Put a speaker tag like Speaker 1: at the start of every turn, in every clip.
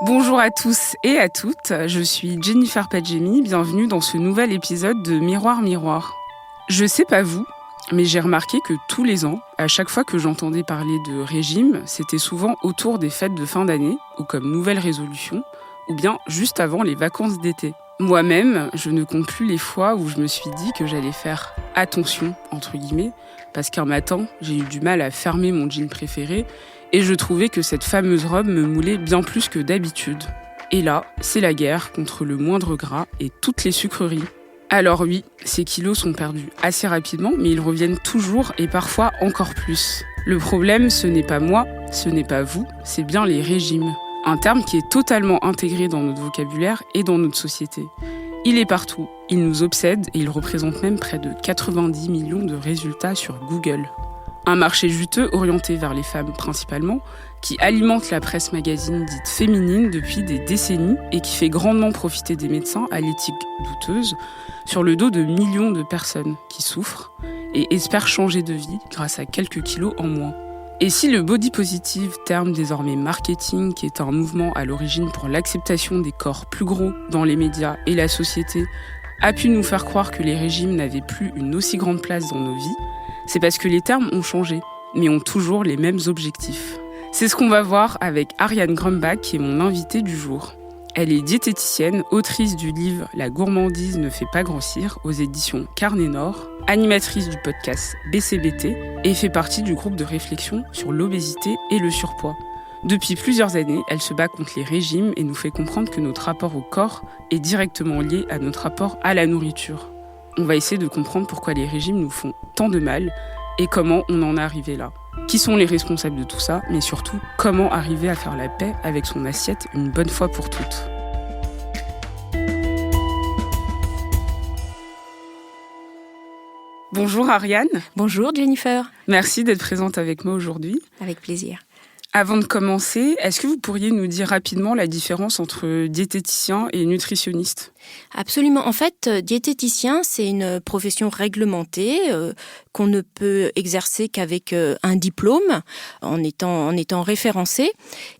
Speaker 1: Bonjour à tous et à toutes, je suis Jennifer Padjemi, bienvenue dans ce nouvel épisode de Miroir Miroir. Je sais pas vous, mais j'ai remarqué que tous les ans, à chaque fois que j'entendais parler de régime, c'était souvent autour des fêtes de fin d'année, ou comme nouvelle résolution, ou bien juste avant les vacances d'été. Moi-même, je ne compte plus les fois où je me suis dit que j'allais faire attention, entre guillemets, parce qu'un matin, j'ai eu du mal à fermer mon jean préféré, et je trouvais que cette fameuse robe me moulait bien plus que d'habitude. Et là, c'est la guerre contre le moindre gras et toutes les sucreries. Alors oui, ces kilos sont perdus assez rapidement, mais ils reviennent toujours et parfois encore plus. Le problème, ce n'est pas moi, ce n'est pas vous, c'est bien les régimes. Un terme qui est totalement intégré dans notre vocabulaire et dans notre société. Il est partout, il nous obsède et il représente même près de 90 millions de résultats sur Google. Un marché juteux orienté vers les femmes principalement, qui alimente la presse magazine dite féminine depuis des décennies et qui fait grandement profiter des médecins à l'éthique douteuse sur le dos de millions de personnes qui souffrent et espèrent changer de vie grâce à quelques kilos en moins. Et si le body positive, terme désormais marketing, qui est un mouvement à l'origine pour l'acceptation des corps plus gros dans les médias et la société, a pu nous faire croire que les régimes n'avaient plus une aussi grande place dans nos vies, c'est parce que les termes ont changé, mais ont toujours les mêmes objectifs. C'est ce qu'on va voir avec Ariane Grumbach, qui est mon invitée du jour. Elle est diététicienne, autrice du livre « La gourmandise ne fait pas grossir » aux éditions Carnet Nord, animatrice du podcast BCBT et fait partie du groupe de réflexion sur l'obésité et le surpoids. Depuis plusieurs années, elle se bat contre les régimes et nous fait comprendre que notre rapport au corps est directement lié à notre rapport à la nourriture. On va essayer de comprendre pourquoi les régimes nous font tant de mal et comment on en est arrivé là. Qui sont les responsables de tout ça, mais surtout, comment arriver à faire la paix avec son assiette une bonne fois pour toutes. Bonjour Ariane.
Speaker 2: Bonjour Jennifer.
Speaker 1: Merci d'être présente avec moi aujourd'hui.
Speaker 2: Avec plaisir.
Speaker 1: Avant de commencer, est-ce que vous pourriez nous dire rapidement la différence entre diététicien et nutritionniste ?
Speaker 2: Absolument. En fait, diététicien, c'est une profession réglementée qu'on ne peut exercer qu'avec un diplôme, en étant référencé.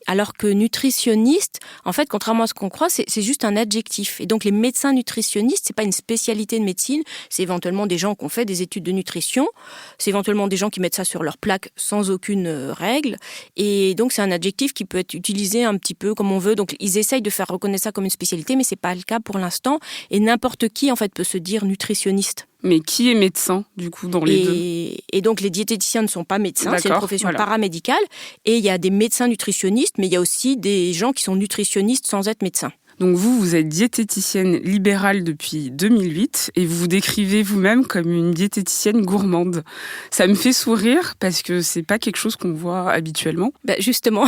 Speaker 2: Alors que nutritionniste, en fait, contrairement à ce qu'on croit, c'est juste un adjectif. Et donc, les médecins nutritionnistes, c'est pas une spécialité de médecine. C'est éventuellement des gens qui ont fait des études de nutrition. C'est éventuellement des gens qui mettent ça sur leur plaque sans aucune règle. Et donc, c'est un adjectif qui peut être utilisé un petit peu comme on veut. Donc, ils essayent de faire reconnaître ça comme une spécialité, mais c'est pas le cas pour l'instant. Et n'importe qui, en fait, peut se dire nutritionniste.
Speaker 1: Mais qui est médecin, du coup, dans les deux ?
Speaker 2: Et donc, les diététiciens ne sont pas médecins,
Speaker 1: D'accord,
Speaker 2: c'est une profession paramédicale. Et il y a des médecins nutritionnistes, mais il y a aussi des gens qui sont nutritionnistes sans être médecins.
Speaker 1: Donc vous êtes diététicienne libérale depuis 2008 et vous vous décrivez vous-même comme une diététicienne gourmande. Ça me fait sourire parce que c'est pas quelque chose qu'on voit habituellement.
Speaker 2: Justement.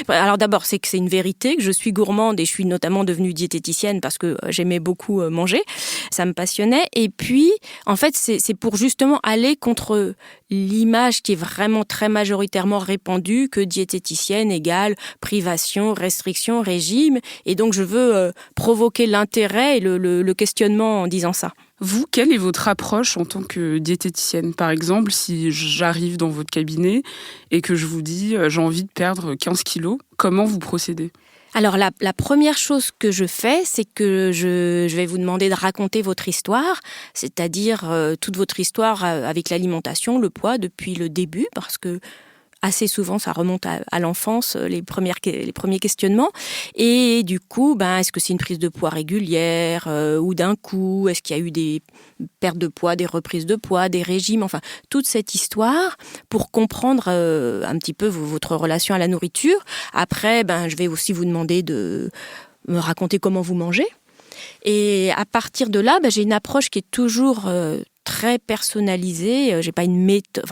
Speaker 2: Alors d'abord, c'est que c'est une vérité, que je suis gourmande et je suis notamment devenue diététicienne parce que j'aimais beaucoup manger. Ça me passionnait. Et puis, en fait, c'est pour justement aller contre l'image qui est vraiment très majoritairement répandue que diététicienne égale privation, restriction, régime. Et donc, je veux provoquer l'intérêt et le questionnement en disant ça.
Speaker 1: Vous, quelle est votre approche en tant que diététicienne ? Par exemple, si j'arrive dans votre cabinet et que je vous dis j'ai envie de perdre 15 kilos, comment vous procédez ?
Speaker 2: Alors, la première chose que je fais, c'est que je vais vous demander de raconter votre histoire, c'est-à-dire toute votre histoire avec l'alimentation, le poids depuis le début, parce que assez souvent, ça remonte à l'enfance, les premiers questionnements. Et du coup, est-ce que c'est une prise de poids régulière ou d'un coup ? Est-ce qu'il y a eu des pertes de poids, des reprises de poids, des régimes ? Enfin, toute cette histoire pour comprendre un petit peu votre relation à la nourriture. Après, je vais aussi vous demander de me raconter comment vous mangez. Et à partir de là, j'ai une approche qui est toujours très personnalisée. J'ai pas une méthode,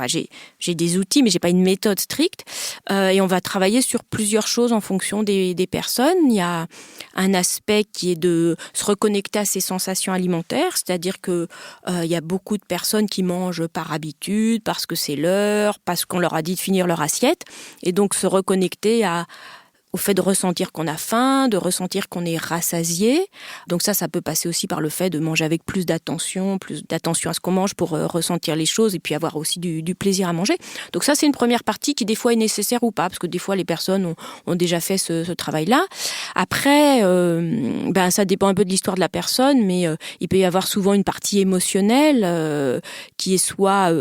Speaker 2: j'ai des outils, mais j'ai pas une méthode stricte. Et on va travailler sur plusieurs choses en fonction des personnes. Il y a un aspect qui est de se reconnecter à ses sensations alimentaires, c'est-à-dire que il y a beaucoup de personnes qui mangent par habitude, parce que c'est l'heure, parce qu'on leur a dit de finir leur assiette, et donc se reconnecter à au fait de ressentir qu'on a faim, de ressentir qu'on est rassasié. Donc ça peut passer aussi par le fait de manger avec plus d'attention à ce qu'on mange pour ressentir les choses et puis avoir aussi du plaisir à manger. Donc ça, c'est une première partie qui des fois est nécessaire ou pas, parce que des fois les personnes ont déjà fait ce travail-là. Après, ça dépend un peu de l'histoire de la personne, mais il peut y avoir souvent une partie émotionnelle qui est soit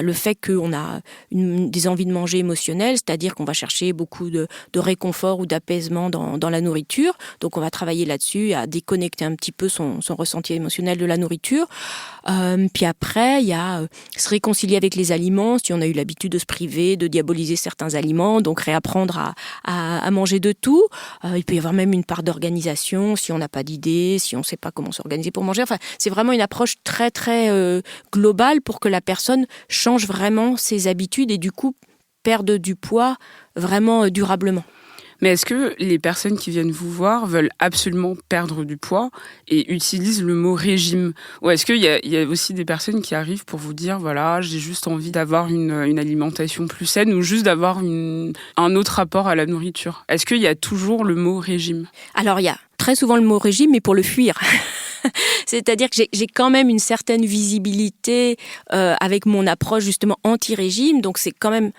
Speaker 2: le fait qu'on a des envies de manger émotionnelles, c'est-à-dire qu'on va chercher beaucoup de réconfort ou d'apaisement dans la nourriture. Donc on va travailler là-dessus, à déconnecter un petit peu son ressenti émotionnel de la nourriture. Puis après, il y a se réconcilier avec les aliments, si on a eu l'habitude de se priver, de diaboliser certains aliments, donc réapprendre à manger de tout. Il peut y avoir même une part d'organisation, si on n'a pas d'idée, si on ne sait pas comment s'organiser pour manger. Enfin, c'est vraiment une approche très, très globale pour que la personne change vraiment ses habitudes et du coup perde du poids vraiment durablement.
Speaker 1: Mais est-ce que les personnes qui viennent vous voir veulent absolument perdre du poids et utilisent le mot régime ? Ou est-ce qu'il y a aussi des personnes qui arrivent pour vous dire, voilà, j'ai juste envie d'avoir une alimentation plus saine ou juste d'avoir un autre rapport à la nourriture ? Est-ce qu'il y a toujours le mot régime ?
Speaker 2: Alors, il y a très souvent le mot régime, mais pour le fuir. C'est-à-dire que j'ai quand même une certaine visibilité avec mon approche justement anti-régime. Donc c'est quand même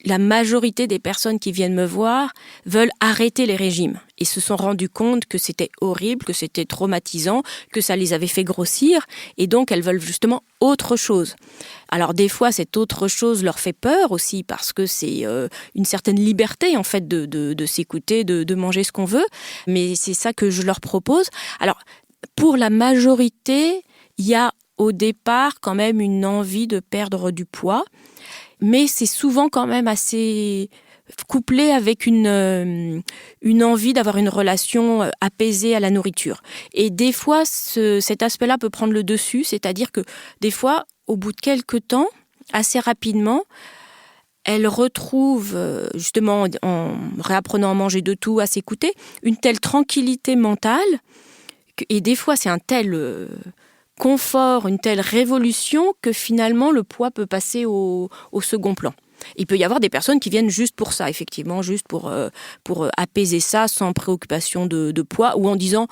Speaker 2: la majorité des personnes qui viennent me voir veulent arrêter les régimes et se sont rendus compte que c'était horrible, que c'était traumatisant, que ça les avait fait grossir et donc elles veulent justement autre chose. Alors des fois cette autre chose leur fait peur aussi parce que c'est une certaine liberté en fait de s'écouter, de manger ce qu'on veut, mais c'est ça que je leur propose. Alors pour la majorité, il y a au départ quand même une envie de perdre du poids, mais c'est souvent quand même assez couplé avec une envie d'avoir une relation apaisée à la nourriture. Et des fois, cet aspect-là peut prendre le dessus, c'est-à-dire que des fois, au bout de quelques temps, assez rapidement, elle retrouve, justement, en réapprenant à manger de tout, à s'écouter, une telle tranquillité mentale. Et des fois, c'est un tel confort, une telle révolution que finalement, le poids peut passer au second plan. Il peut y avoir des personnes qui viennent juste pour ça, effectivement, juste pour apaiser ça, sans préoccupation de poids, ou en disant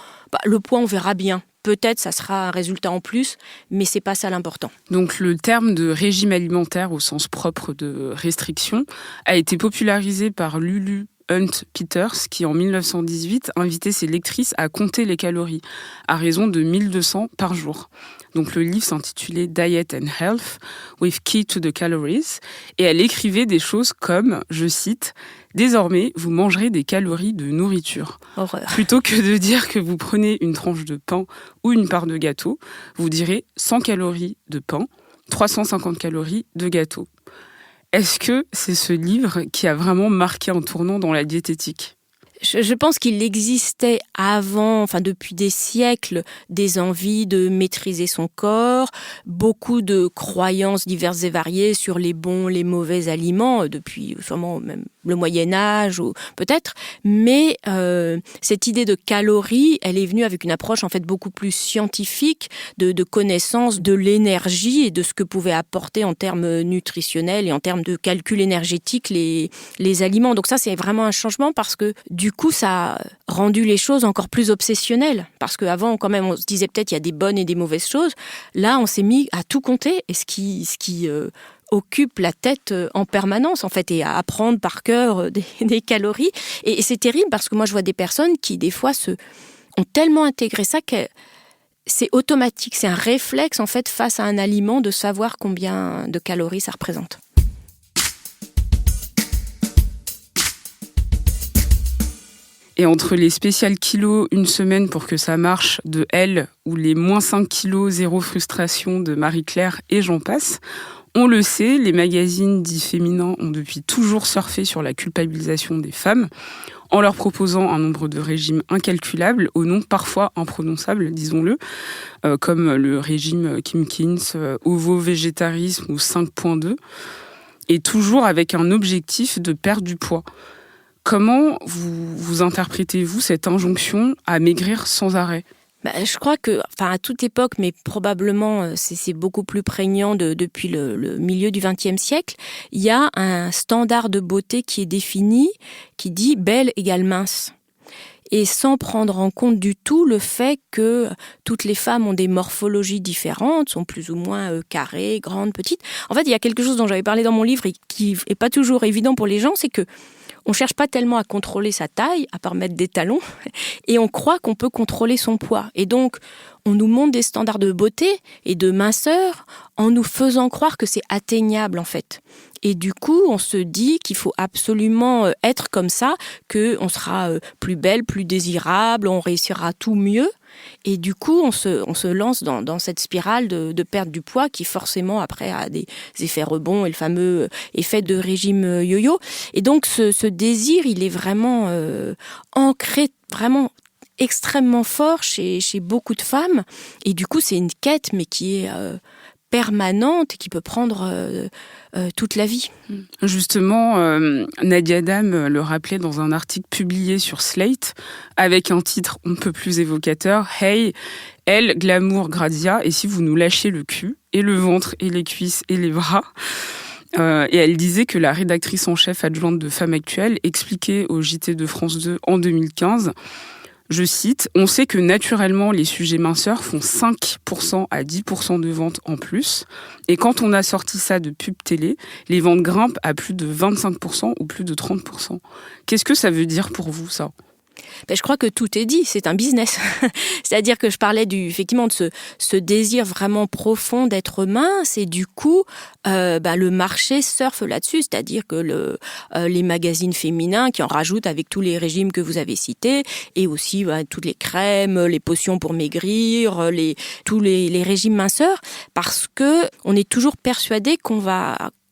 Speaker 2: le poids, on verra bien. Peut-être ça sera un résultat en plus, mais c'est pas ça l'important.
Speaker 1: Donc le terme de régime alimentaire au sens propre de restriction a été popularisé par Lulu Hunt-Peters qui, en 1918, invitait ses lectrices à compter les calories, à raison de 1200 par jour. Donc le livre s'intitulait Diet and Health, with Key to the Calories, et elle écrivait des choses comme, je cite, « Désormais, vous mangerez des calories de nourriture.
Speaker 2: Horreur.
Speaker 1: Plutôt que de dire que vous prenez une tranche de pain ou une part de gâteau, vous direz 100 calories de pain, 350 calories de gâteau. » Est-ce que c'est ce livre qui a vraiment marqué un tournant dans la diététique ?
Speaker 2: Je pense qu'il existait avant, depuis des siècles, des envies de maîtriser son corps, beaucoup de croyances diverses et variées sur les bons, les mauvais aliments, depuis sûrement même le Moyen-Âge ou peut-être. Mais cette idée de calories, elle est venue avec une approche en fait beaucoup plus scientifique de connaissance de l'énergie et de ce que pouvaient apporter en termes nutritionnels et en termes de calcul énergétique les aliments. Donc ça, c'est vraiment un changement parce que du coup, ça a rendu les choses encore plus obsessionnelles. Parce qu'avant, quand même, on se disait peut-être il y a des bonnes et des mauvaises choses. Là, on s'est mis à tout compter. Et ce qui occupe la tête en permanence, en fait, et à apprendre par cœur des calories. Et c'est terrible parce que moi, je vois des personnes qui, des fois, ont tellement intégré ça que c'est automatique. C'est un réflexe, en fait, face à un aliment, de savoir combien de calories ça représente.
Speaker 1: Et entre les spéciales kilos une semaine pour que ça marche de Elle ou les moins 5 kilos zéro frustration de Marie-Claire et j'en passe, on le sait, les magazines dits féminins ont depuis toujours surfé sur la culpabilisation des femmes en leur proposant un nombre de régimes incalculables au nom parfois imprononçable, disons-le, comme le régime Kimkins, ovo-végétarisme ou 5.2, et toujours avec un objectif de perdre du poids. Comment vous interprétez-vous cette injonction à maigrir sans arrêt ?
Speaker 2: Je crois que, à toute époque, mais probablement c'est beaucoup plus prégnant depuis le milieu du XXe siècle, il y a un standard de beauté qui est défini, qui dit belle égale mince. Et sans prendre en compte du tout le fait que toutes les femmes ont des morphologies différentes, sont plus ou moins carrées, grandes, petites. En fait, il y a quelque chose dont j'avais parlé dans mon livre et qui n'est pas toujours évident pour les gens, c'est que on ne cherche pas tellement à contrôler sa taille, à part mettre des talons, et on croit qu'on peut contrôler son poids. Et donc, on nous montre des standards de beauté et de minceur en nous faisant croire que c'est atteignable, en fait. Et du coup, on se dit qu'il faut absolument être comme ça, qu'on sera plus belle, plus désirable, on réussira tout mieux. Et du coup, on se lance dans cette spirale de perte du poids qui forcément après a des effets rebonds et le fameux effet de régime yo-yo. Et donc ce désir, il est vraiment ancré, vraiment extrêmement fort chez beaucoup de femmes. Et du coup, c'est une quête, mais qui est permanente et qui peut prendre toute la vie.
Speaker 1: Justement, Nadia Adam le rappelait dans un article publié sur Slate, avec un titre on ne peut plus évocateur, « Hey, elle, glamour, Grazia, et si vous nous lâchiez le cul, et le ventre, et les cuisses, et les bras ?» Et elle disait que la rédactrice en chef adjointe de Femme Actuelle expliquait au JT de France 2 en 2015, je cite, « On sait que naturellement, les sujets minceurs font 5% à 10% de ventes en plus. Et quand on a sorti ça de pub télé, les ventes grimpent à plus de 25% ou plus de 30%. » Qu'est-ce que ça veut dire pour vous, ça ?
Speaker 2: Je crois que tout est dit, c'est un business. C'est-à-dire que je parlais effectivement de ce désir vraiment profond d'être mince et du coup, le marché surfe là-dessus. C'est-à-dire que les magazines féminins qui en rajoutent avec tous les régimes que vous avez cités et aussi toutes les crèmes, les potions pour maigrir, tous les régimes minceurs parce que on est toujours persuadé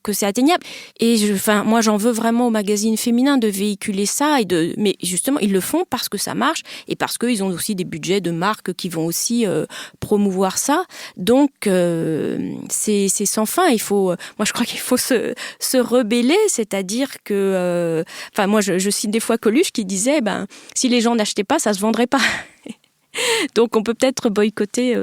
Speaker 2: que c'est atteignable. Et moi, j'en veux vraiment aux magazines féminins de véhiculer ça mais justement, ils le font parce que ça marche et parce qu'ils ont aussi des budgets de marques qui vont aussi promouvoir ça. Donc, c'est sans fin. Moi, je crois qu'il faut se rebeller, c'est-à-dire que, moi, je cite des fois Coluche qui disait, si les gens n'achetaient pas, ça se vendrait pas. Donc, on peut peut-être boycotter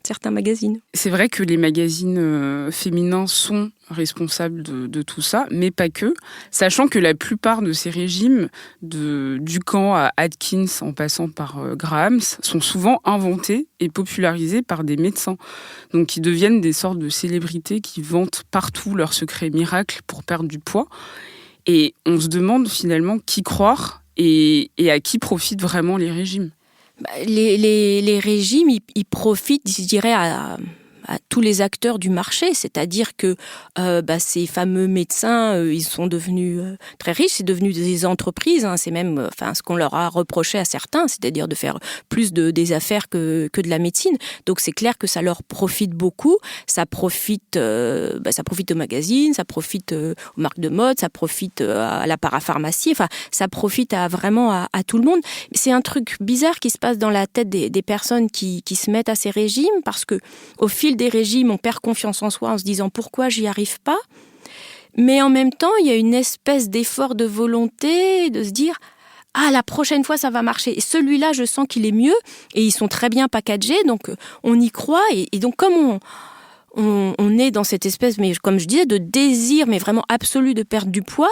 Speaker 2: certains magazines.
Speaker 1: C'est vrai que les magazines féminins sont responsables de tout ça, mais pas que, sachant que la plupart de ces régimes, de Ducamp à Atkins en passant par Grahams, sont souvent inventés et popularisés par des médecins. Donc ils deviennent des sortes de célébrités qui vantent partout leurs secrets miracles pour perdre du poids. Et on se demande finalement qui croire et à qui profitent vraiment les régimes.
Speaker 2: Les régimes, ils profitent, je dirais, à tous les acteurs du marché, c'est-à-dire que ces fameux médecins, ils sont devenus très riches, c'est devenu des entreprises, c'est même ce qu'on leur a reproché à certains, c'est-à-dire de faire plus des affaires que de la médecine. Donc c'est clair que ça leur profite beaucoup, ça profite aux magazines, ça profite aux marques de mode, ça profite à la parapharmacie, ça profite vraiment à tout le monde. C'est un truc bizarre qui se passe dans la tête des personnes qui se mettent à ces régimes, parce que au fil des régimes, on perd confiance en soi en se disant pourquoi j'y arrive pas. Mais en même temps, il y a une espèce d'effort de volonté de se dire la prochaine fois ça va marcher. Et celui-là, je sens qu'il est mieux et ils sont très bien packagés, donc on y croit. Et donc comme on est dans cette espèce, mais comme je disais, de désir, mais vraiment absolu de perdre du poids,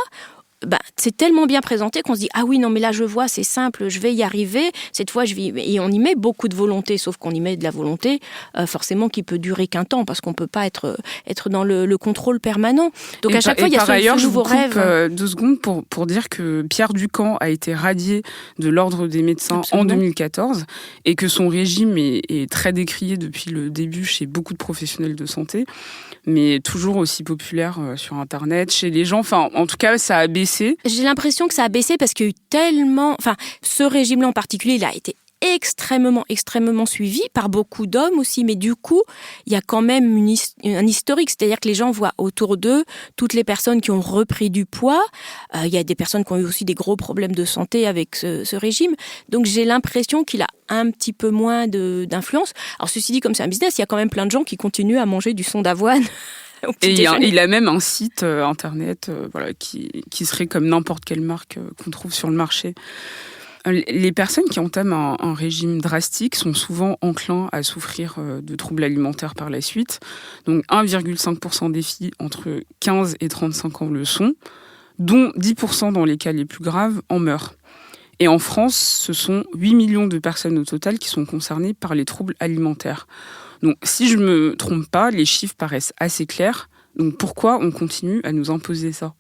Speaker 2: c'est tellement bien présenté qu'on se dit ah oui non mais là je vois c'est simple, je vais y arriver cette fois et on y met beaucoup de volonté, sauf qu'on y met de la volonté forcément qui peut durer qu'un temps parce qu'on peut pas être dans le contrôle permanent. Donc à chaque fois il y a ce nouveau rêve.
Speaker 1: 2 secondes pour dire que Pierre Ducamp a été radié de l'ordre des médecins en 2014 et que son régime est très décrié depuis le début chez beaucoup de professionnels de santé, mais toujours aussi populaire sur Internet, chez les gens. En tout cas, ça a baissé.
Speaker 2: J'ai l'impression que ça a baissé parce qu'il y a eu tellement... ce régime-là en particulier, il a été extrêmement suivi par beaucoup d'hommes aussi, mais du coup, il y a quand même un historique, c'est-à-dire que les gens voient autour d'eux toutes les personnes qui ont repris du poids. Il y a des personnes qui ont eu aussi des gros problèmes de santé avec ce régime. Donc j'ai l'impression qu'il a un petit peu moins d'influence. Alors ceci dit, comme c'est un business, il y a quand même plein de gens qui continuent à manger du son d'avoine.
Speaker 1: Et il a même un site internet qui serait comme n'importe quelle marque qu'on trouve sur le marché. Les personnes qui entament un régime drastique sont souvent enclins à souffrir de troubles alimentaires par la suite. Donc 1,5% des filles entre 15 et 35 ans le sont, dont 10% dans les cas les plus graves en meurent. Et en France, ce sont 8 millions de personnes au total qui sont concernées par les troubles alimentaires. Donc si je ne me trompe pas, les chiffres paraissent assez clairs. Donc pourquoi on continue à nous imposer ça ?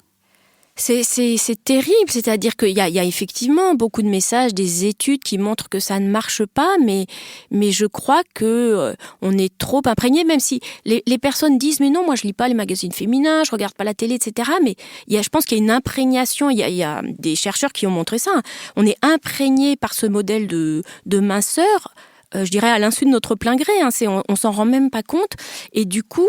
Speaker 2: C'est terrible, c'est-à-dire qu'il y a effectivement beaucoup de messages, des études qui montrent que ça ne marche pas, mais je crois que on est trop imprégné, même si les personnes disent mais non, moi je lis pas les magazines féminins, je regarde pas la télé, etc. Mais je pense qu'il y a une imprégnation, il y a des chercheurs qui ont montré ça. On est imprégné par ce modèle de minceur. Je dirais à l'insu de notre plein gré, on s'en rend même pas compte, et du coup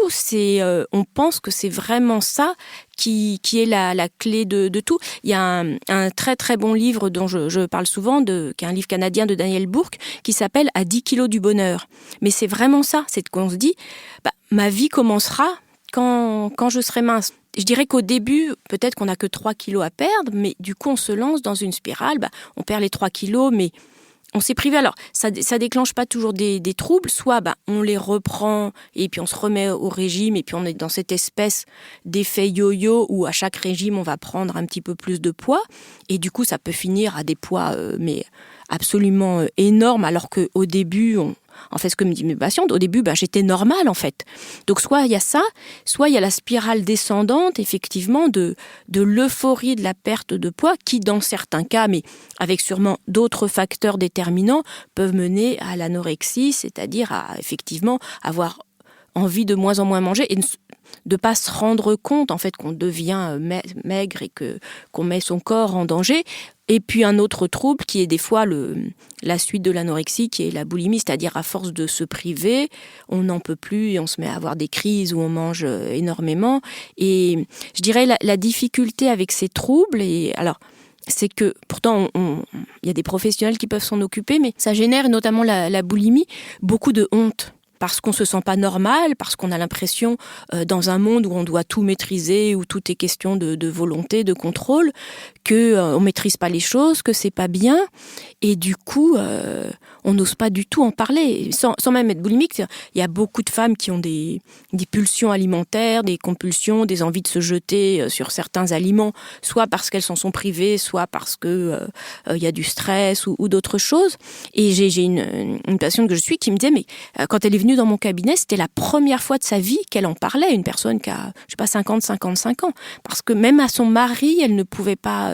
Speaker 2: on pense que c'est vraiment ça qui est la clé de tout. Il y a un très très bon livre dont je parle souvent, qui est un livre canadien de Daniel Bourque, qui s'appelle « À 10 kilos du bonheur ». Mais c'est vraiment ça, c'est qu'on se dit, ma vie commencera quand je serai mince. Je dirais qu'au début, peut-être qu'on n'a que 3 kilos à perdre, mais du coup on se lance dans une spirale, on perd les 3 kilos, mais on s'est privé. Alors, ça déclenche pas toujours des troubles. Soit on les reprend et puis on se remet au régime et puis on est dans cette espèce d'effet yo-yo où à chaque régime, on va prendre un petit peu plus de poids. Et du coup, ça peut finir à des poids mais absolument énormes alors qu'au début, en fait, ce que me dit mes patientes, au début, j'étais normale, en fait. Donc, soit il y a ça, soit il y a la spirale descendante, effectivement, de l'euphorie de la perte de poids, qui, dans certains cas, mais avec sûrement d'autres facteurs déterminants, peuvent mener à l'anorexie, c'est-à-dire à, effectivement, avoir envie de moins en moins manger et de pas se rendre compte, en fait, qu'on devient maigre et qu'on met son corps en danger. Et puis un autre trouble qui est des fois la suite de l'anorexie, qui est la boulimie, c'est-à-dire à force de se priver, on n'en peut plus et on se met à avoir des crises où on mange énormément. Et je dirais la difficulté avec ces troubles, et alors c'est que pourtant il y a des professionnels qui peuvent s'en occuper, mais ça génère notamment la boulimie, beaucoup de honte. Parce qu'on ne se sent pas normal, parce qu'on a l'impression, dans un monde où on doit tout maîtriser, où tout est question de volonté, de contrôle, qu'on ne maîtrise pas les choses, que c'est pas bien. Et du coup, on n'ose pas du tout en parler. Sans même être boulimique, il y a beaucoup de femmes qui ont des pulsions alimentaires, des compulsions, des envies de se jeter sur certains aliments, soit parce qu'elles s'en sont privées, soit parce que il y a du stress ou d'autres choses. Et j'ai une patiente que je suis qui me disait, mais quand elle est venue dans mon cabinet, c'était la première fois de sa vie qu'elle en parlait, une personne qui a, 55 ans. Parce que même à son mari, elle ne pouvait pas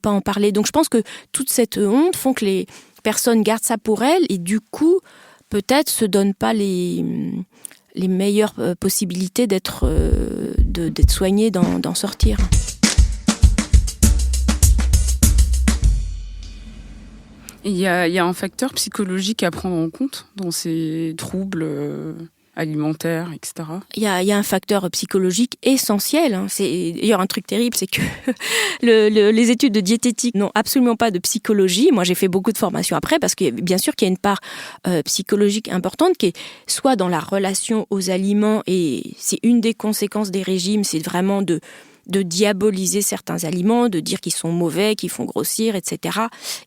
Speaker 2: en parler. Donc je pense que toute cette honte font que les personnes gardent ça pour elles et du coup, peut-être se donnent pas les meilleures possibilités d'être soignées, d'en sortir.
Speaker 1: Il y a un facteur psychologique à prendre en compte dans ces troubles alimentaires, etc.
Speaker 2: Il y a un facteur psychologique essentiel. C'est d'ailleurs un truc terrible, c'est que les études de diététique n'ont absolument pas de psychologie. Moi, j'ai fait beaucoup de formations après parce que bien sûr qu'il y a une part psychologique importante qui est soit dans la relation aux aliments, et c'est une des conséquences des régimes, c'est vraiment de diaboliser certains aliments, de dire qu'ils sont mauvais, qu'ils font grossir, etc.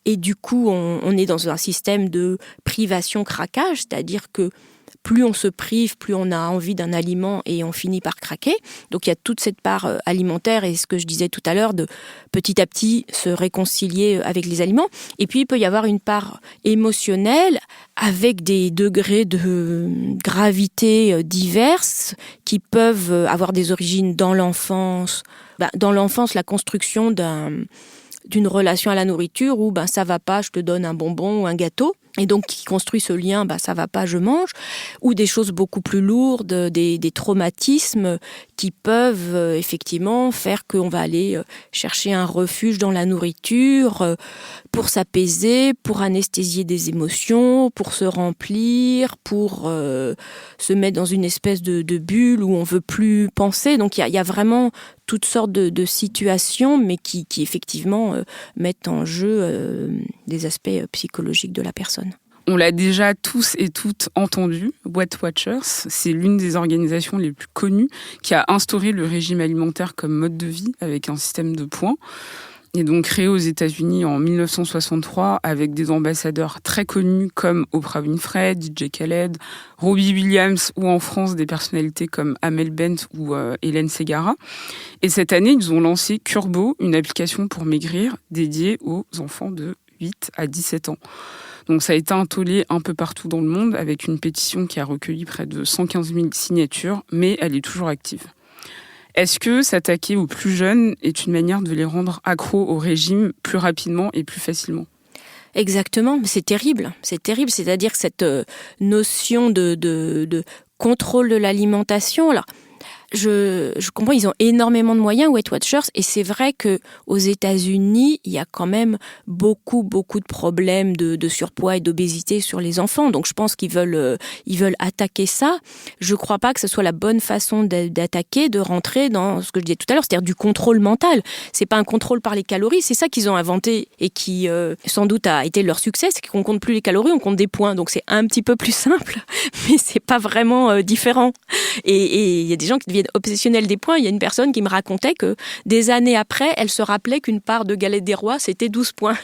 Speaker 2: Et du coup, on est dans un système de privation-craquage, c'est-à-dire que plus on se prive, plus on a envie d'un aliment et on finit par craquer. Donc il y a toute cette part alimentaire et ce que je disais tout à l'heure, de petit à petit se réconcilier avec les aliments. Et puis il peut y avoir une part émotionnelle avec des degrés de gravité diverses qui peuvent avoir des origines dans l'enfance. Dans l'enfance, la construction d'une relation à la nourriture où ça va pas, je te donne un bonbon ou un gâteau. Et donc, qui construit ce lien, ça va pas, je mange, ou des choses beaucoup plus lourdes, des traumatismes qui peuvent effectivement faire qu'on va aller chercher un refuge dans la nourriture pour s'apaiser, pour anesthésier des émotions, pour se remplir, pour se mettre dans une espèce de bulle où on veut plus penser. Donc, il y a vraiment toutes sortes de situations, mais qui effectivement mettent en jeu des aspects psychologiques de la personne.
Speaker 1: On l'a déjà tous et toutes entendu, Weight Watchers, c'est l'une des organisations les plus connues qui a instauré le régime alimentaire comme mode de vie avec un système de points. est donc créé aux États-Unis en 1963 avec des ambassadeurs très connus comme Oprah Winfrey, DJ Khaled, Robbie Williams ou en France des personnalités comme Amel Bent ou Hélène Ségara. Et cette année, ils ont lancé Kurbo, une application pour maigrir dédiée aux enfants de 8 à 17 ans. Donc ça a été un tollé un peu partout dans le monde avec une pétition qui a recueilli près de 115 000 signatures, mais elle est toujours active. Est-ce que s'attaquer aux plus jeunes est une manière de les rendre accros au régime plus rapidement et plus facilement ?
Speaker 2: Exactement, c'est terrible. C'est-à-dire que cette notion de contrôle de l'alimentation, alors je comprends, ils ont énormément de moyens, Weight Watchers, et c'est vrai que aux États-Unis, il y a quand même beaucoup de problèmes de surpoids et d'obésité sur les enfants. Donc je pense qu'ils veulent attaquer ça. Je crois pas que ce soit la bonne façon d'attaquer, de rentrer dans ce que je disais tout à l'heure, c'est-à-dire du contrôle mental. C'est pas un contrôle par les calories, c'est ça qu'ils ont inventé et qui sans doute a été leur succès, c'est qu'on compte plus les calories, on compte des points. Donc c'est un petit peu plus simple, mais c'est pas vraiment différent. Et il y a des gens qui deviennent obsessionnels des points. Il y a une personne qui me racontait que des années après, elle se rappelait qu'une part de galette des rois, c'était 12 points.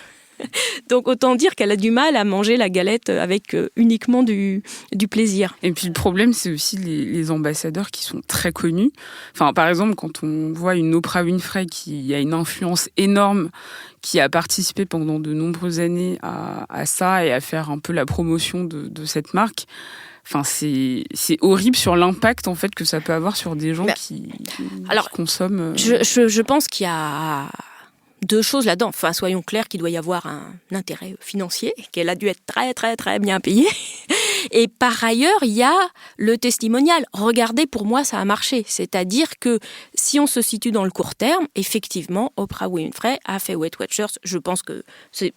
Speaker 2: Donc autant dire qu'elle a du mal à manger la galette avec uniquement du plaisir.
Speaker 1: Et puis le problème, c'est aussi les ambassadeurs qui sont très connus. Enfin, par exemple, quand on voit une Oprah Winfrey qui a une influence énorme, qui a participé pendant de nombreuses années à ça et à faire un peu la promotion de cette marque. Enfin, c'est horrible sur l'impact en fait que ça peut avoir sur des gens qui consomment.
Speaker 2: Je pense qu'il y a deux choses là-dedans. Enfin, soyons clairs qu'il doit y avoir un intérêt financier, qu'elle a dû être très très très bien payée. Et par ailleurs, il y a le testimonial. Regardez, pour moi, ça a marché. C'est-à-dire que si on se situe dans le court terme, effectivement, Oprah Winfrey a fait Weight Watchers. Je pense que c'est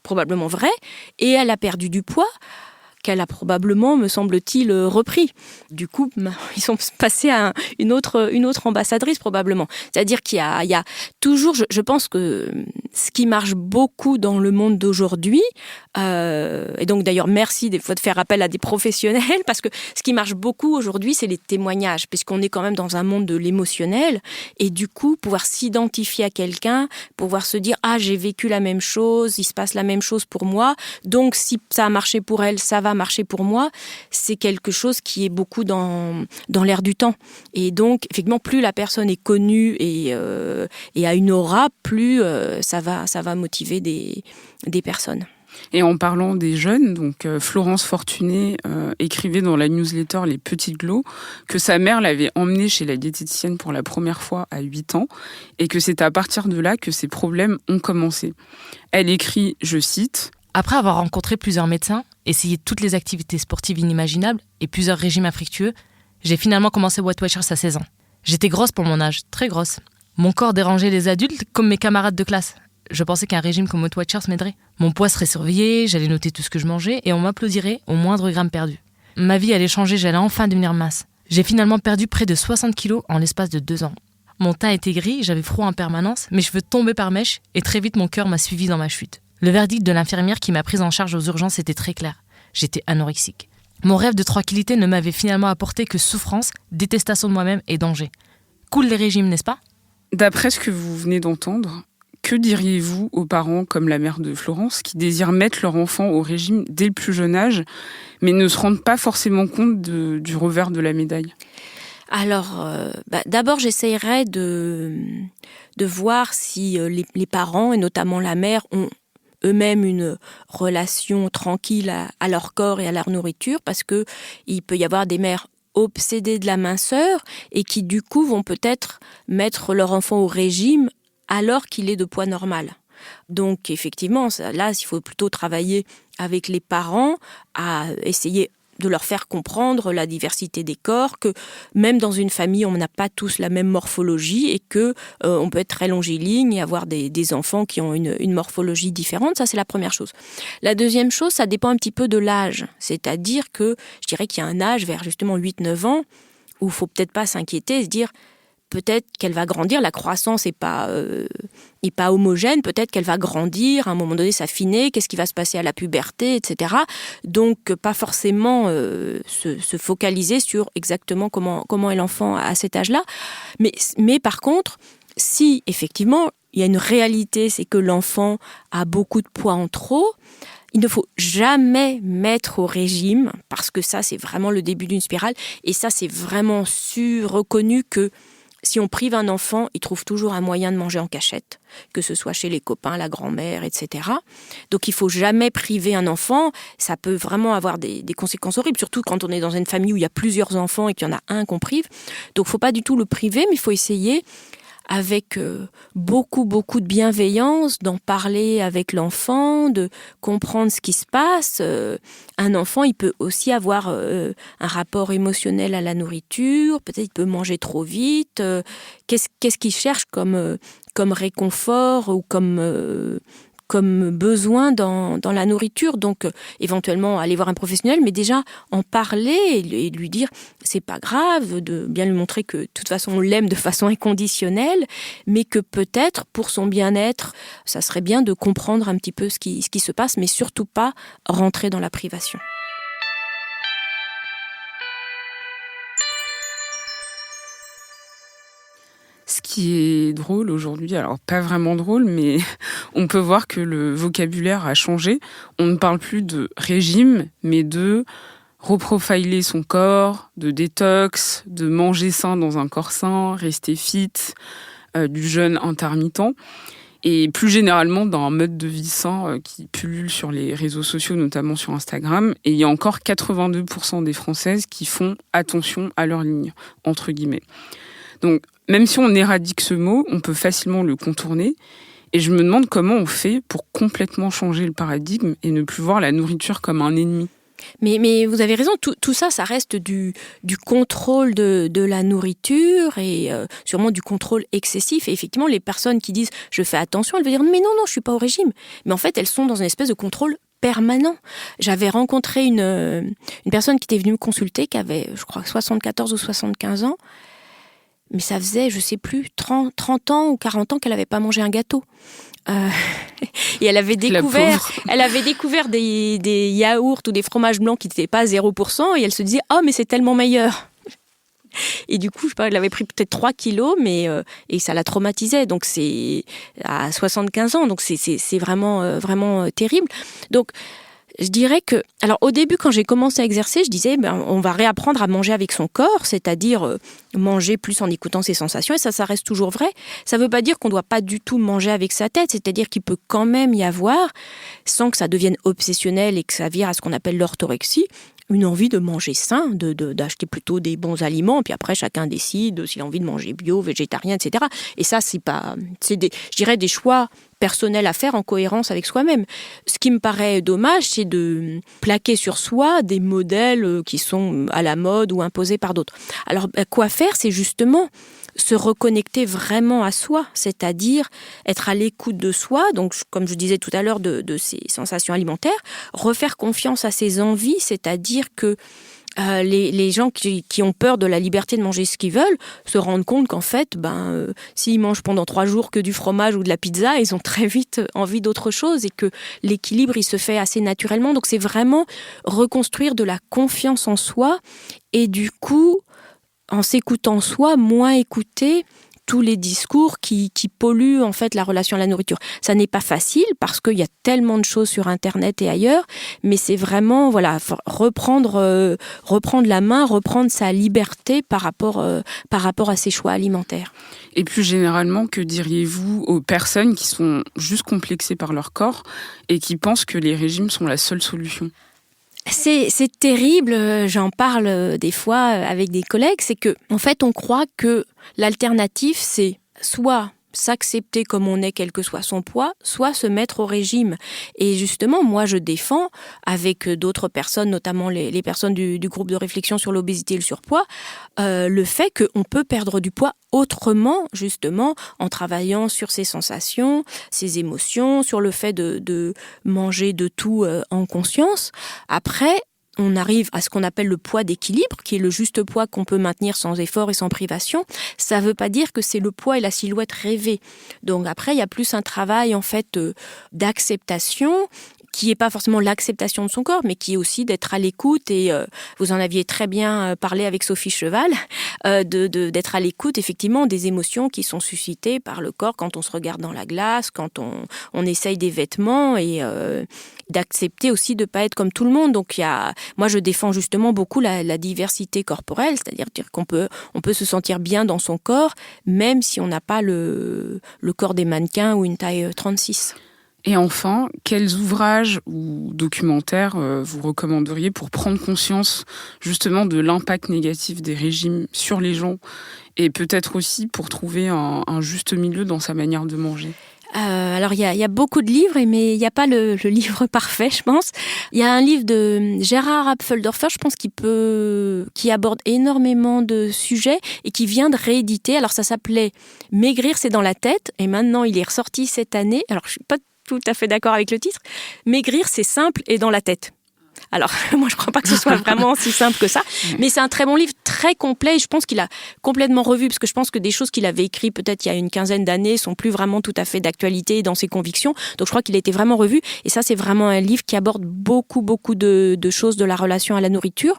Speaker 2: probablement vrai. Et elle a perdu du poids qu'elle a probablement, me semble-t-il, repris. Du coup, ils sont passés à une autre ambassadrice, probablement. C'est-à-dire qu'il y a toujours, je pense que ce qui marche beaucoup dans le monde d'aujourd'hui, et donc d'ailleurs, merci des fois de faire appel à des professionnels, parce que ce qui marche beaucoup aujourd'hui, c'est les témoignages, puisqu'on est quand même dans un monde de l'émotionnel, et du coup, pouvoir s'identifier à quelqu'un, pouvoir se dire « Ah, j'ai vécu la même chose, il se passe la même chose pour moi, donc si ça a marché pour elle, ça va marcher pour moi », c'est quelque chose qui est beaucoup dans l'air du temps. Et donc, effectivement, plus la personne est connue et a une aura, plus ça va motiver des personnes.
Speaker 1: Et en parlant des jeunes, donc Florence Fortuné écrivait dans la newsletter Les Petites Glows que sa mère l'avait emmenée chez la diététicienne pour la première fois à 8 ans et que c'est à partir de là que ses problèmes ont commencé. Elle écrit, je cite, «
Speaker 3: Après avoir rencontré plusieurs médecins, essayé toutes les activités sportives inimaginables et plusieurs régimes infructueux, j'ai finalement commencé Weight Watchers à 16 ans. J'étais grosse pour mon âge, très grosse. Mon corps dérangeait les adultes comme mes camarades de classe. Je pensais qu'un régime comme Weight Watchers m'aiderait. Mon poids serait surveillé, j'allais noter tout ce que je mangeais et on m'applaudirait au moindre gramme perdu. Ma vie allait changer, j'allais enfin devenir mince. J'ai finalement perdu près de 60 kilos en l'espace de 2 ans. Mon teint était gris, j'avais froid en permanence, mes cheveux tombaient par mèches et très vite mon cœur m'a suivi dans ma chute. Le verdict de l'infirmière qui m'a prise en charge aux urgences était très clair. J'étais anorexique. Mon rêve de tranquillité ne m'avait finalement apporté que souffrance, détestation de moi-même et danger. Cool les régimes, n'est-ce pas ?
Speaker 1: D'après ce que vous venez d'entendre, que diriez-vous aux parents comme la mère de Florence qui désirent mettre leur enfant au régime dès le plus jeune âge, mais ne se rendent pas forcément compte du revers de la médaille ?
Speaker 2: Alors, d'abord, j'essayerais de voir si les parents, et notamment la mère, ont eux-mêmes une relation tranquille à leur corps et à leur nourriture, parce que il peut y avoir des mères obsédées de la minceur et qui, du coup, vont peut-être mettre leur enfant au régime alors qu'il est de poids normal. Donc, effectivement, là, il faut plutôt travailler avec les parents à essayer de leur faire comprendre la diversité des corps, que même dans une famille, on n'a pas tous la même morphologie et que on peut être très longiligne et avoir des enfants qui ont une morphologie différente. Ça, c'est la première chose. La deuxième chose, ça dépend un petit peu de l'âge. C'est-à-dire que je dirais qu'il y a un âge vers justement 8-9 ans où il ne faut peut-être pas s'inquiéter et se dire peut-être qu'elle va grandir, la croissance n'est pas homogène, peut-être qu'elle va grandir, à un moment donné s'affiner, qu'est-ce qui va se passer à la puberté, etc. Donc, pas forcément se focaliser sur exactement comment est l'enfant à cet âge-là. Mais par contre, si effectivement, il y a une réalité, c'est que l'enfant a beaucoup de poids en trop. Il ne faut jamais mettre au régime, parce que ça, c'est vraiment le début d'une spirale. Et ça, c'est vraiment reconnu que si on prive un enfant, il trouve toujours un moyen de manger en cachette, que ce soit chez les copains, la grand-mère, etc. Donc il ne faut jamais priver un enfant. Ça peut vraiment avoir des conséquences horribles, surtout quand on est dans une famille où il y a plusieurs enfants et qu'il y en a un qu'on prive. Donc il ne faut pas du tout le priver, mais il faut essayer avec beaucoup de bienveillance, d'en parler avec l'enfant, de comprendre ce qui se passe. Un enfant, il peut aussi avoir un rapport émotionnel à la nourriture, peut-être il peut manger trop vite. Qu'est-ce qu'il cherche comme réconfort ou comme besoin dans la nourriture. Donc, éventuellement, aller voir un professionnel, mais déjà en parler et lui dire, c'est pas grave, de bien lui montrer que, de toute façon, on l'aime de façon inconditionnelle, mais que peut-être, pour son bien-être, ça serait bien de comprendre un petit peu ce qui se passe, mais surtout pas rentrer dans la privation.
Speaker 1: Ce qui est drôle aujourd'hui, alors pas vraiment drôle, mais on peut voir que le vocabulaire a changé. On ne parle plus de régime, mais de reprofiler son corps, de détox, de manger sain dans un corps sain, rester fit, du jeûne intermittent. Et plus généralement d'un mode de vie sain qui pullule sur les réseaux sociaux, notamment sur Instagram. Et il y a encore 82% des Françaises qui font attention à leur ligne, entre guillemets. Donc, même si on éradique ce mot, on peut facilement le contourner. Et je me demande comment on fait pour complètement changer le paradigme et ne plus voir la nourriture comme un ennemi.
Speaker 2: Mais vous avez raison, tout ça, ça reste du contrôle de la nourriture et sûrement du contrôle excessif. Et effectivement, les personnes qui disent « je fais attention », elles vont dire « mais non, je suis pas au régime ». Mais en fait, elles sont dans une espèce de contrôle permanent. J'avais rencontré une personne qui était venue me consulter, qui avait, je crois, 74 ou 75 ans. Mais ça faisait, je sais plus, 30 ans ou 40 ans qu'elle n'avait pas mangé un gâteau. Et elle avait découvert des yaourts ou des fromages blancs qui n'étaient pas à 0%, et elle se disait « oh, mais c'est tellement meilleur !» Et du coup, je sais pas, elle avait pris peut-être 3 kilos, et ça la traumatisait. Donc c'est à 75 ans, donc c'est vraiment, vraiment terrible. Donc, je dirais que, alors au début, quand j'ai commencé à exercer, je disais, on va réapprendre à manger avec son corps, c'est-à-dire manger plus en écoutant ses sensations, et ça reste toujours vrai. Ça ne veut pas dire qu'on ne doit pas du tout manger avec sa tête, c'est-à-dire qu'il peut quand même y avoir, sans que ça devienne obsessionnel et que ça vire à ce qu'on appelle l'orthorexie, une envie de manger sain, d'acheter plutôt des bons aliments, puis après chacun décide s'il a envie de manger bio, végétarien, etc. Et ça, c'est je dirais des choix personnels à faire en cohérence avec soi-même. Ce qui me paraît dommage, c'est de plaquer sur soi des modèles qui sont à la mode ou imposés par d'autres. Alors, quoi faire, c'est justement se reconnecter vraiment à soi, c'est-à-dire être à l'écoute de soi, donc comme je disais tout à l'heure de ses sensations alimentaires, refaire confiance à ses envies, c'est-à-dire que les gens qui ont peur de la liberté de manger ce qu'ils veulent se rendent compte qu'en fait, s'ils mangent pendant 3 jours que du fromage ou de la pizza, ils ont très vite envie d'autre chose et que l'équilibre, il se fait assez naturellement. Donc c'est vraiment reconstruire de la confiance en soi et du coup, en s'écoutant soi, moins écouter tous les discours qui polluent en fait la relation à la nourriture. Ça n'est pas facile parce qu'il y a tellement de choses sur Internet et ailleurs, mais c'est vraiment reprendre la main, reprendre sa liberté par rapport à ses choix alimentaires.
Speaker 1: Et plus généralement, que diriez-vous aux personnes qui sont juste complexées par leur corps et qui pensent que les régimes sont la seule solution ?
Speaker 2: C'est terrible, j'en parle des fois avec des collègues, c'est que en fait on croit que l'alternative c'est soit s'accepter comme on est, quel que soit son poids, soit se mettre au régime. Et justement, moi, je défends, avec d'autres personnes, notamment les personnes du groupe de réflexion sur l'obésité et le surpoids, le fait qu'on peut perdre du poids autrement, justement, en travaillant sur ses sensations, ses émotions, sur le fait de manger de tout en conscience. Après, on arrive à ce qu'on appelle le poids d'équilibre, qui est le juste poids qu'on peut maintenir sans effort et sans privation. Ça ne veut pas dire que c'est le poids et la silhouette rêvée. Donc après, il y a plus un travail en fait d'acceptation qui n'est pas forcément l'acceptation de son corps, mais qui est aussi d'être à l'écoute. Et vous en aviez très bien parlé avec Sophie Cheval, d'être à l'écoute effectivement des émotions qui sont suscitées par le corps quand on se regarde dans la glace, quand on essaye des vêtements, et d'accepter aussi de ne pas être comme tout le monde. Donc moi je défends justement beaucoup la diversité corporelle, c'est-à-dire qu'on peut se sentir bien dans son corps, même si on n'a pas le corps des mannequins ou une taille 36.
Speaker 1: Et enfin, quels ouvrages ou documentaires vous recommanderiez pour prendre conscience justement de l'impact négatif des régimes sur les gens, et peut-être aussi pour trouver un juste milieu dans sa manière de manger ?
Speaker 2: Alors, il y a beaucoup de livres, mais il n'y a pas le livre parfait, je pense. Il y a un livre de Gérard Apfeldorfer, je pense, qui aborde énormément de sujets et qui vient de rééditer. Alors, ça s'appelait « Maigrir, c'est dans la tête » et maintenant, il est ressorti cette année. Alors, je ne suis pas tout à fait d'accord avec le titre. « Maigrir, c'est simple et dans la tête ». Alors, moi, je ne crois pas que ce soit vraiment si simple que ça, mais c'est un très bon livre, très complet, et je pense qu'il a complètement revu, parce que je pense que des choses qu'il avait écrites peut-être il y a une quinzaine d'années sont plus vraiment tout à fait d'actualité dans ses convictions, donc je crois qu'il a été vraiment revu, et ça, c'est vraiment un livre qui aborde beaucoup de choses de la relation à la nourriture.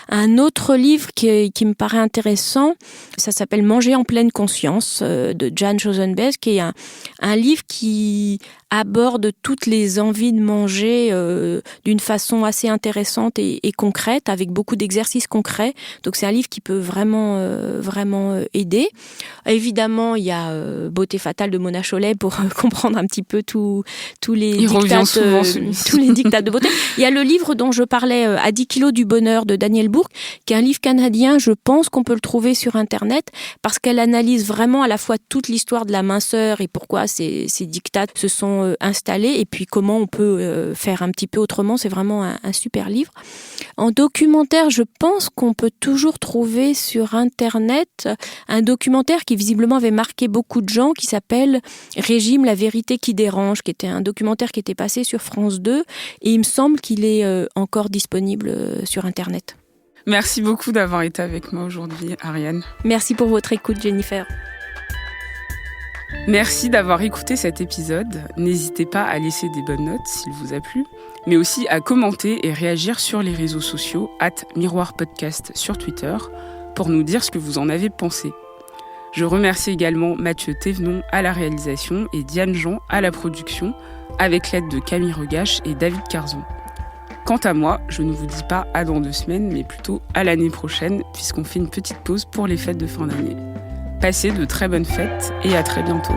Speaker 2: Un autre livre qui me paraît intéressant, ça s'appelle « Manger en pleine conscience » de Jan Chosenbes, qui est un livre qui aborde toutes les envies de manger d'une façon assez intéressante et concrète, avec beaucoup d'exercices concrets. Donc c'est un livre qui peut vraiment aider. Évidemment, il y a Beauté fatale de Mona Chollet pour comprendre un petit peu tous les dictats de beauté. Il y a le livre dont je parlais, à 10 kilos du bonheur de Danielle Bourque, qui est un livre canadien. Je pense qu'on peut le trouver sur Internet parce qu'elle analyse vraiment à la fois toute l'histoire de la minceur et pourquoi ces dictats se sont installés, et puis comment on peut faire un petit peu autrement. C'est vraiment un super livre. En documentaire, je pense qu'on peut toujours trouver sur Internet un documentaire qui visiblement avait marqué beaucoup de gens, qui s'appelle « Régime, la vérité qui dérange », qui était un documentaire qui était passé sur France 2, et il me semble qu'il est encore disponible sur Internet.
Speaker 1: Merci beaucoup d'avoir été avec moi aujourd'hui, Ariane.
Speaker 2: Merci pour votre écoute, Jennifer.
Speaker 1: Merci d'avoir écouté cet épisode. N'hésitez pas à laisser des bonnes notes s'il vous a plu, mais aussi à commenter et réagir sur les réseaux sociaux @miroirpodcast sur Twitter pour nous dire ce que vous en avez pensé. Je remercie également Mathieu Thévenon à la réalisation et Diane Jean à la production, avec l'aide de Camille Regache et David Carzon. Quant à moi, je ne vous dis pas à dans 2 semaines, mais plutôt à l'année prochaine, puisqu'on fait une petite pause pour les fêtes de fin d'année. Passez de très bonnes fêtes et à très bientôt.